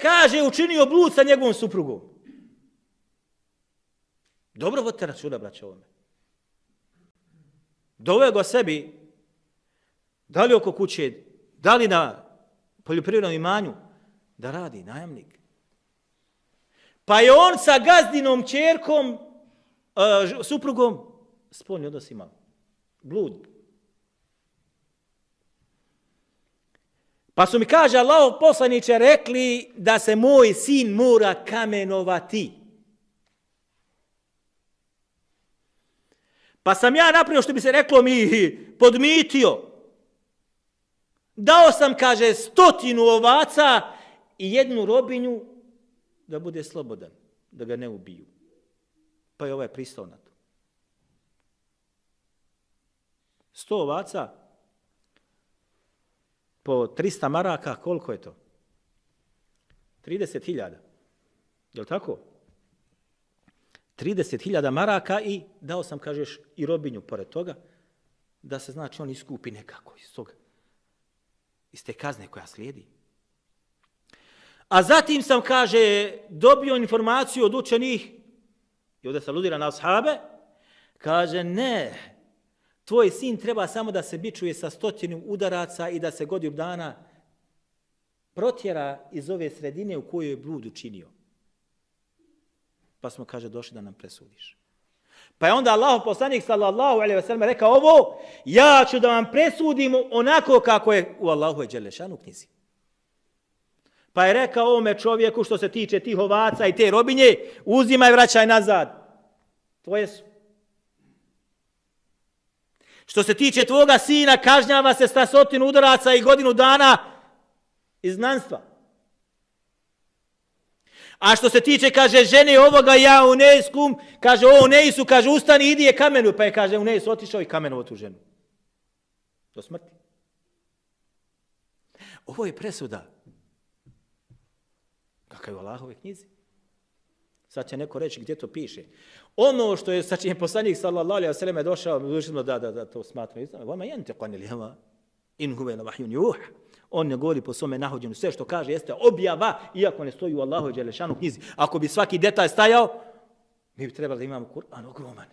kaže učinio blud sa njegovom suprugom. Dobro vodite računa, braće, ovome. Doveo ga sebi, da li oko kuće, da li na poljoprivrednom imanju, da radi najamnik. Pa je on sa gazdinom ćerkom, suprugom, spolni odnos imao. Blud. Pa su mi, kaže Allahov poslaniče, rekli da se moj sin mora kamenovati. Pa sam ja napravio, što bi se reklo, mi podmitio. Dao sam, kaže, 100 ovaca i 1 robinju da bude slobodan, da ga ne ubiju. Pa je ovaj pristao na to. 100 ovaca po 300 maraka, koliko je to? 30.000. Je li tako? 30.000 maraka i dao sam, kažeš, i robinju pored toga, da se, znači, on iskupi nekako iz toga. Iz te kazne koja slijedi. A zatim sam, kaže, dobio informaciju od učenih, i ovdje se aludira na ashabe, kaže, ne, tvoj sin treba samo da se bičuje sa 100 udaraca i da se godinu dana protjera iz ove sredine u kojoj je blud učinio. Pa smo, kaže, došli da nam presudiš. Pa je onda Allahov poslanik sallallahu alejhi ve sellem rekao ovo, ja ću da vam presudim onako kako je u Allahovoj dželešanu knjizi. Pa je rekao ovome čovjeku, što se tiče tih ovaca i te robinje, uzimaj, vraćaj nazad. Tvoje su. Što se tiče tvoga sina, kažnjava se sa 100 udaraca i godinu dana izgnanstva. A što se tiče, kaže, žene ovoga ja Unejskum, kaže, o Unejsu, kaže, ustani, idi je kamenu. Pa je, kaže, Unejs otišao i kamenuo tu ženu. Do smrti. Ovo je presuda. Kakav je u Allahove knjizi. Sad će neko reći gdje to piše. Ono što je, sa čim je poslanik sallallahu alejhi ve sellem došao, da to smatra islam. Vama yantiqu al-hawa in huwa illa wahyun yuha. On ne govori po svome nahođenju. Sve što kaže jeste objava, iako ne stoji u Allahovoj dželešanu knjizi. Ako bi svaki detalj stajao, mi bi trebali da imamo Kur'an ogroman.